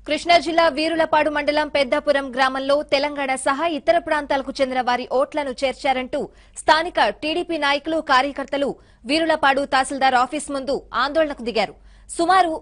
కృష్ణా జిల్లా వీరులపాడు మండలం పెద్దాపురం గ్రామంలో తెలంగాణ సహా ఇతర ప్రాంతాలకు చెందిన వారి ఓట్లను చేర్చారంటూ స్థానిక టీడీపీ నాయకులు కార్యకర్తలు వీరులపాడు తహసీల్దార్ ఆఫీస్ ముందు ఆందోళనకు దిగారు. సుమారు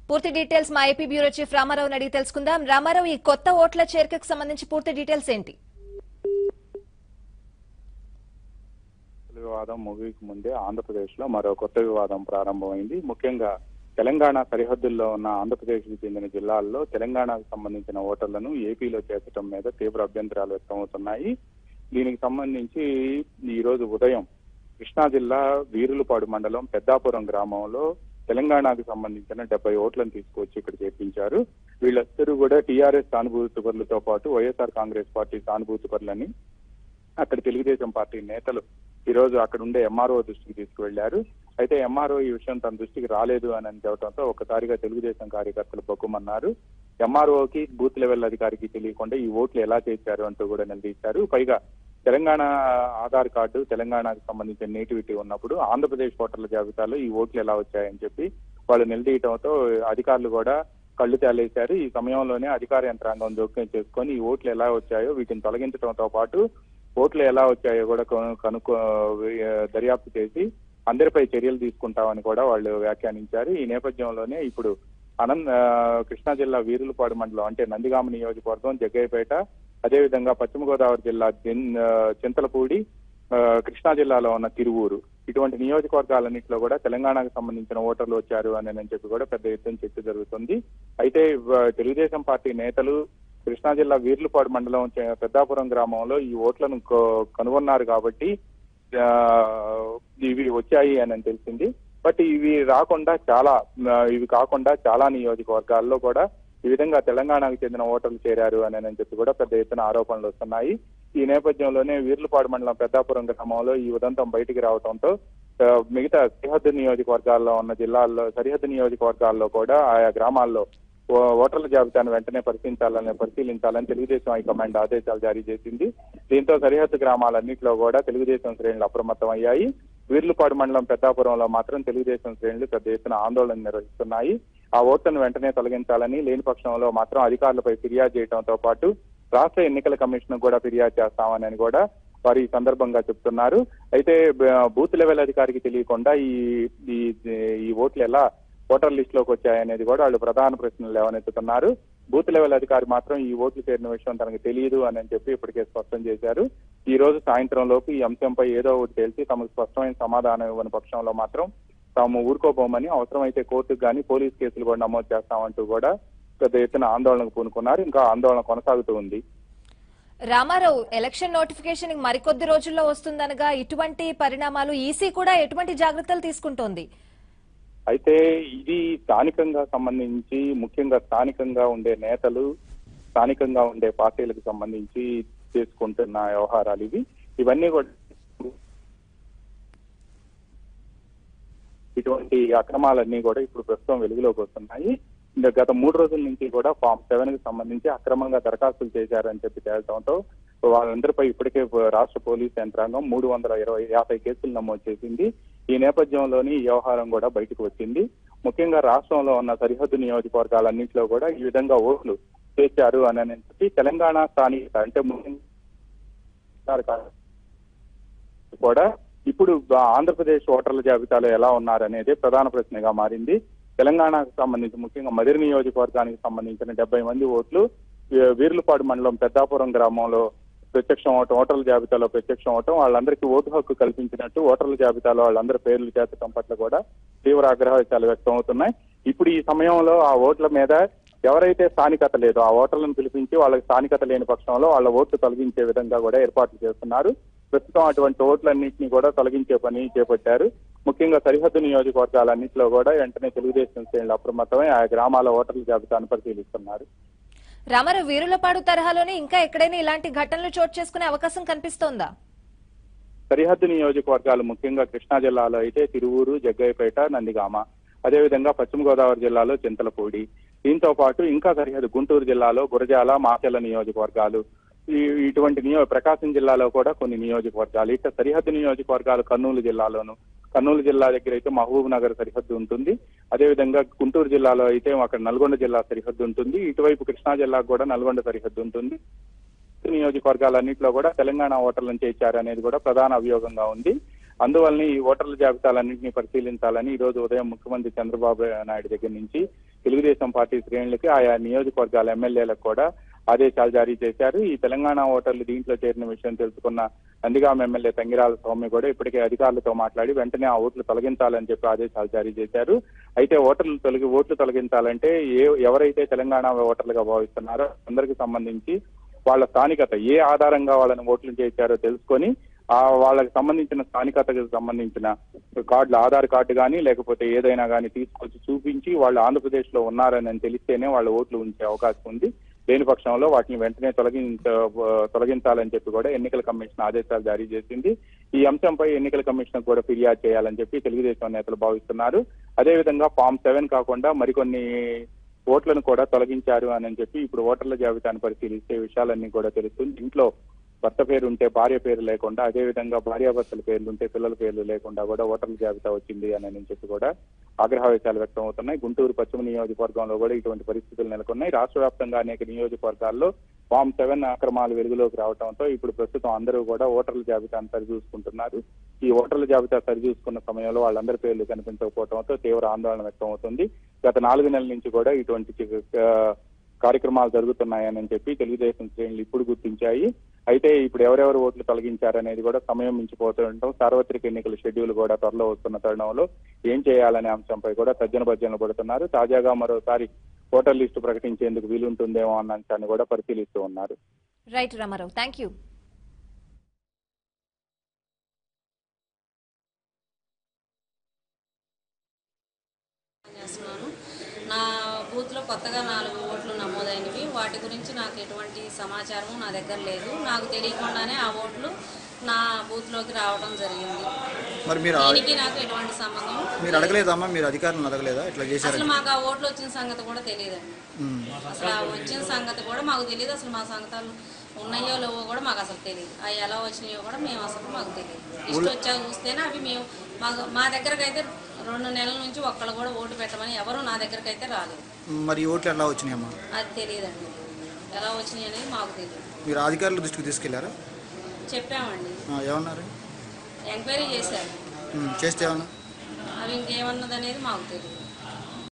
పూర్తి డీటెయిల్స్ మా ఏపీ బ్యూరో చీఫ్ రామారావు అడిగి తెలుసుకుందాం. రామారావు, ఈ కొత్త ఓట్ల చేరికకు సంబంధించి పూర్తి డీటెయిల్స్ ఏంటి? వివాదం ముగికి ముందే ఆంధ్రప్రదేశ్ లో మరో కొత్త వివాదం ప్రారంభమైంది. ముఖ్యంగా తెలంగాణ సరిహద్దుల్లో ఉన్న ఆంధ్రప్రదేశ్ కు చెందిన జిల్లాల్లో తెలంగాణకు సంబంధించిన ఓటర్లను ఏపీలో చేర్చడం మీద తీవ్ర అభ్యంతరాలు వ్యక్తమవుతున్నాయి. దీనికి సంబంధించి ఈ రోజు ఉదయం కృష్ణా జిల్లా వీరులపాడు మండలం పెద్దాపురం గ్రామంలో తెలంగాణకు సంబంధించిన 70 ఓట్లను తీసుకొచ్చి ఇక్కడ చేర్పించారు. వీళ్ళందరూ కూడా టీఆర్ఎస్ సానుభూతి పరులతో పాటు వైఎస్ఆర్ కాంగ్రెస్ పార్టీ సానుభూతి పరులని అక్కడ తెలుగుదేశం పార్టీ నేతలు ఈ రోజు అక్కడ ఉండే ఎంఆర్ఓ దృష్టికి తీసుకువెళ్లారు. అయితే ఎంఆర్ఓ ఈ విషయం తన దృష్టికి రాలేదు అని చెప్పడంతో ఒక్కసారిగా తెలుగుదేశం కార్యకర్తలు బొక్కుమన్నారు. ఎంఆర్ఓకి బూత్ లెవెల్ అధికారికి తెలియకుండా ఈ ఓట్లు ఎలా చేశారు అంటూ కూడా నిలదీశారు. పైగా తెలంగాణ ఆధార్ కార్డు తెలంగాణకు సంబంధించిన నేటివిటీ ఉన్నప్పుడు ఆంధ్రప్రదేశ్ ఓటర్ల జాబితాలో ఈ ఓట్లు ఎలా వచ్చాయని చెప్పి వాళ్ళు నిలదీయటంతో అధికారులు కూడా కళ్ళు తేలేశారు. ఈ సమయంలోనే అధికార యంత్రాంగం జోక్యం చేసుకొని ఈ ఓట్లు ఎలా వచ్చాయో వీటిని తొలగించడంతో పాటు ఓట్లు ఎలా వచ్చాయో కూడా దర్యాప్తు చేసి అందరిపై చర్యలు తీసుకుంటామని కూడా వాళ్ళు వ్యాఖ్యానించారు. ఈ నేపథ్యంలోనే ఇప్పుడు కృష్ణా జిల్లా వీరులపాడు మండలం అంటే నందిగామ నియోజకవర్గం, జగ్గయ్యపేట, అదేవిధంగా పశ్చిమ గోదావరి జిల్లా చింతలపూడి, కృష్ణా జిల్లాలో ఉన్న తిరువూరు, ఇటువంటి నియోజకవర్గాలన్నింటిలో కూడా తెలంగాణకు సంబంధించిన ఓటర్లు వచ్చారు అని చెప్పి కూడా పెద్ద ఎత్తున చర్చ జరుగుతుంది. అయితే తెలుగుదేశం పార్టీ నేతలు కృష్ణా జిల్లా వీర్లపాడు మండలం పెద్దాపురం గ్రామంలో ఈ ఓట్లను కనుగొన్నారు కాబట్టి ఇవి వచ్చాయి అని తెలిసింది. బట్ ఇవి కాకుండా చాలా నియోజకవర్గాల్లో కూడా ఈ విధంగా తెలంగాణకు చెందిన ఓటర్లు చేరారు అని చెప్పి కూడా పెద్ద ఎత్తున ఆరోపణలు వస్తున్నాయి. ఈ నేపథ్యంలోనే వీర్లపాడు మండలం పెద్దాపురం గ్రామంలో ఈ ఉదంతం బయటికి రావడంతో మిగతా సరిహద్దు నియోజకవర్గాల్లో కూడా ఆయా గ్రామాల్లో ఓటర్ల జాబితాను వెంటనే పరిశీలించాలని తెలుగుదేశం హైకమాండ్ ఆదేశాలు జారీ చేసింది. దీంతో సరిహద్దు గ్రామాలన్నింటిలో కూడా తెలుగుదేశం శ్రేణులు అప్రమత్తం అయ్యాయి. వీర్లపాడు మండలం పెద్దాపురంలో మాత్రం తెలుగుదేశం శ్రేణులు పెద్ద ఎత్తున ఆందోళన నిర్వహిస్తున్నాయి. ఆ ఓట్లను వెంటనే తొలగించాలని, లేని పక్షంలో మాత్రం అధికారులపై ఫిర్యాదు చేయడంతో పాటు రాష్ట్ర ఎన్నికల కమిషన్ కూడా ఫిర్యాదు చేస్తామని కూడా వారు ఈ సందర్భంగా చెప్తున్నారు. అయితే బూత్ లెవెల్ అధికారికి తెలియకుండా ఈ ఓట్లు ఎలా ఓటర్ లిస్ట్ లోకి వచ్చాయనేది కూడా వాళ్ళు ప్రధాన ప్రశ్నలు లేవనెత్తుతున్నారు. బూత్ లెవెల్ అధికారి మాత్రం ఈ ఓట్లు చేరిన విషయం తనకు తెలియదు అని చెప్పి ఇప్పటికే స్పష్టం చేశారు. ఈ రోజు సాయంత్రం లోపు ఈ అంశంపై ఏదో ఒకటి తెలిసి తమకు స్పష్టమైన సమాధానం ఇవ్వని పక్షంలో మాత్రం తాము ఊరుకోబోమని, అవసరమైతే కోర్టుకు కానీ పోలీస్ కేసులు కూడా నమోదు చేస్తామంటూ కూడా పెద్ద ఎత్తున ఆందోళనకు పూనుకున్నారు. ఇంకా ఆందోళన కొనసాగుతూ ఉంది. రామారావు, ఎలక్షన్ నోటిఫికేషన్ మరికొద్ది రోజుల్లో వస్తుందనగా ఇటువంటి పరిణామాలు ఈసీ కూడా ఎటువంటి జాగ్రత్తలు తీసుకుంటోంది? అయితే ఇది స్థానికంగా సంబంధించి, ముఖ్యంగా స్థానికంగా ఉండే నేతలు, స్థానికంగా ఉండే పార్టీలకు సంబంధించి చేసుకుంటున్న వ్యవహారాలు ఇవన్నీ కూడా ఇటువంటి అక్రమాలన్నీ కూడా ఇప్పుడు ప్రస్తుతం వెలుగులోకి వస్తున్నాయి. గత 3 రోజుల నుంచి కూడా ఫామ్ 7 కి సంబంధించి అక్రమంగా దరఖాస్తులు చేశారని చెప్పి తేలటంతో వాళ్ళందరిపై ఇప్పటికే రాష్ట్ర పోలీస్ యంత్రాంగం 350 కేసులు నమోదు చేసింది. ఈ నేపథ్యంలోని ఈ వ్యవహారం కూడా బయటకు వచ్చింది. ముఖ్యంగా రాష్ట్రంలో ఉన్న సరిహద్దు నియోజకవర్గాలన్నింటిలో కూడా ఈ విధంగా ఓట్లు చేశారు అని చెప్పి తెలంగాణ స్థానిక అంటే కూడా ఇప్పుడు ఆంధ్రప్రదేశ్ ఓటర్ల జాబితాలో ఎలా ఉన్నారనేది ప్రధాన ప్రశ్నగా మారింది. తెలంగాణకు సంబంధించి ముఖ్యంగా మదిరి నియోజకవర్గానికి సంబంధించిన 70 మంది ఓట్లు వీర్లపాడు మండలం పెద్దాపురం గ్రామంలో ప్రత్యక్షం అవటం, ఓటర్ల జాబితాలో ప్రత్యక్షం అవటం, వాళ్ళందరికీ ఓటు హక్కు కల్పించినట్టు ఓటర్ల జాబితాలో వాళ్ళందరి పేర్లు చేర్చడం పట్ల కూడా తీవ్ర ఆగ్రహాలు వ్యక్తం అవుతున్నాయి. ఇప్పుడు ఈ సమయంలో ఆ ఓట్ల మీద ఎవరైతే స్థానికత లేదో ఆ ఓటర్లను పిలిపించి వాళ్ళకి స్థానికత లేని పక్షంలో వాళ్ళ ఓట్లు తొలగించే విధంగా కూడా ఏర్పాట్లు చేస్తున్నారు. ప్రస్తుతం అటువంటి ఓట్లన్నింటినీ కూడా తొలగించే పని చేపట్టారు. ముఖ్యంగా సరిహద్దు నియోజకవర్గాలన్నింటిలో కూడా వెంటనే తెలుగుదేశం శ్రేణులు అప్రమత్తమై ఆ గ్రామాల ఓటర్ల జాబితాను పరిశీలిస్తున్నారు. రామారావు, వీరులపాడు తరహాలోనే ఇంకా ఎక్కడైనా ఇలాంటి ఘటనలు చోటు చేసుకునే అవకాశం కనిపిస్తోందా? సరిహద్దు నియోజకవర్గాలు ముఖ్యంగా కృష్ణా జిల్లాలో అయితే తిరువూరు, జగ్గయ్యపేట, నందిగామ, అదేవిధంగా పశ్చిమ గోదావరి జిల్లాలో చింతలపూడి, దీంతో పాటు ఇంకా సరిహద్దు గుంటూరు జిల్లాలో గురజాల, మాచెల్ల నియోజకవర్గాలు, ఇటువంటి ప్రకాశం జిల్లాలో కూడా కొన్ని నియోజకవర్గాలు, ఇట్లా సరిహద్దు నియోజకవర్గాలు కర్నూలు జిల్లాలోను, కర్నూలు జిల్లా దగ్గర అయితే మహబూబ్ నగర్ సరిహద్దు ఉంటుంది. అదేవిధంగా గుంటూరు జిల్లాలో అయితే అక్కడ నల్గొండ జిల్లా సరిహద్దు ఉంటుంది. ఇటువైపు కృష్ణా జిల్లాకు కూడా నల్గొండ సరిహద్దు ఉంటుంది. నియోజకవర్గాలన్నింటిలో కూడా తెలంగాణ ఓటర్లను చేర్చారు అనేది కూడా ప్రధాన అభియోగంగా ఉంది. అందువల్ల ఈ ఓటర్ల జాబితాలన్నింటినీ పరిశీలించాలని ఈ రోజు ఉదయం ముఖ్యమంత్రి చంద్రబాబు నాయుడు దగ్గర నుంచి తెలుగుదేశం పార్టీ శ్రేణులకి, ఆయా నియోజకవర్గాల ఎమ్మెల్యేలకు కూడా ఆదేశాలు జారీ చేశారు. ఈ తెలంగాణ ఓటర్లు దీంట్లో చేరిన విషయం తెలుసుకున్న నందిగామ ఎమ్మెల్యే తంగిరాల స్వామి కూడా ఇప్పటికే అధికారులతో మాట్లాడి వెంటనే ఆ ఓట్లు తొలగించాలని చెప్పి ఆదేశాలు జారీ చేశారు. అయితే ఓట్లు తొలగించాలంటే ఎవరైతే తెలంగాణ ఓటర్లుగా భావిస్తున్నారో అందరికి సంబంధించి వాళ్ళ స్థానికత ఏ ఆధారంగా వాళ్ళని ఓట్లు చేశారో తెలుసుకొని వాళ్ళకి సంబంధించిన స్థానికతకు సంబంధించిన కార్డులు, ఆధార్ కార్డు కానీ లేకపోతే ఏదైనా కానీ తీసుకొచ్చి చూపించి వాళ్ళు ఆంధ్రప్రదేశ్ లో ఉన్నారని తెలిస్తేనే వాళ్ళ ఓట్లు ఉంచే అవకాశం ఉంది. లేని పక్షంలో వాటిని వెంటనే తొలగించాలని చెప్పి కూడా ఎన్నికల కమిషన్ ఆదేశాలు జారీ చేసింది. ఈ అంశంపై ఎన్నికల కమిషన్ కూడా ఫిర్యాదు చేయాలని చెప్పి తెలుగుదేశం నేతలు భావిస్తున్నారు. అదేవిధంగా ఫామ్ 7 కాకుండా మరికొన్ని ఓట్లను కూడా తొలగించారు అని చెప్పి ఇప్పుడు ఓటర్ల జాబితాను పరిశీలిస్తే విషయాలన్నీ కూడా తెలుస్తుంది. ఇంట్లో భర్త పేరు ఉంటే భార్య పేరు లేకుండా, అదేవిధంగా భార్యాభర్తల పేర్లు ఉంటే పిల్లల పేర్లు లేకుండా కూడా ఓటర్ల జాబితా వచ్చింది అని చెప్పి కూడా ఆగ్రహవేశాలు వ్యక్తం అవుతున్నాయి. గుంటూరు పశ్చిమ నియోజకవర్గంలో కూడా ఇటువంటి పరిస్థితులు నెలకొన్నాయి. రాష్ట్ర వ్యాప్తంగా అనేక నియోజకవర్గాల్లో ఫామ్ 7 అక్రమాలు వెలుగులోకి రావడంతో ఇప్పుడు ప్రస్తుతం అందరూ కూడా ఓటర్ల జాబితాను సరిచూసుకుంటున్నారు. ఈ ఓటర్ల జాబితా సరిచూసుకున్న సమయంలో వాళ్ళందరి పేర్లు కనిపించకపోవడంతో తీవ్ర ఆందోళన వ్యక్తం అవుతుంది. గత 4 నెలల నుంచి కూడా ఇటువంటి కార్యక్రమాలు జరుగుతున్నాయని చెప్పి తెలుగుదేశం శ్రేణులు ఇప్పుడు గుర్తించాయి. అయితే ఇప్పుడు ఎవరెవరు ఓట్లు తొలగించారనేది కూడా సమయం మించిపోతుండటం, సార్వత్రిక ఎన్నికల షెడ్యూల్ కూడా త్వరలో వస్తున్న తరుణంలో ఏం చేయాలనే అంశంపై కూడా తర్జనభర్జనలు పడుతున్నారు. తాజాగా మరోసారి ఓటర్ లిస్టు ప్రకటించేందుకు వీలుంటుందేమో అన్న అంశాన్ని కూడా పరిశీలిస్తూ ఉన్నారు. Right Ramarao, thank you. నా బూత్లో కొత్తగా 4 ఓట్లు నమోదైనవి. వాటి గురించి నాకు ఎటువంటి సమాచారం నా దగ్గర లేదు. నాకు తెలియకుండానే ఆ ఓట్లు నా బూత్లోకి రావడం జరిగింది. మరి మీరు దీనికి నాకు ఎటువంటి సంబంధం మీరు అడగలేదమ్మా? మీరు అధికారులను అడగలేదా ఇట్లా చేశారు? అసలు మాకు ఆ ఓట్లు వచ్చిన సంగతి కూడా తెలియదండి. అసలు ఆ వచ్చిన సంగతి కూడా మాకు తెలియదు. అసలు మా సంగతాలు ఉన్నాయో లేవో కూడా మాకు అసలు తెలియదు. అవి ఎలా వచ్చినాయో కూడా మేము అసలు మాకు తెలియదు. ఇష్టం వచ్చాక చూస్తేనే అవి మేము మా దగ్గరకు అయితే 2 నెలల నుంచి ఒక్కళ్ళు కూడా ఓటు పెట్టమని ఎవరు నా దగ్గరకు అయితే రాలేదు. మరి ఓట్లు ఎలా వచ్చినాయమ్మా? అది తెలియదండి. ఎలా వచ్చినాయి అనేది మాకు తెలియదు. మీరు అధికారుల దృష్టికి తీసుకెళ్లారా? చెప్పామండి. ఏమన్నారు? ఎంక్వైరీ చేశారు. చేస్తే ఏమన్నా అవి ఇంకేమన్నది అనేది మాకు తెలియదు.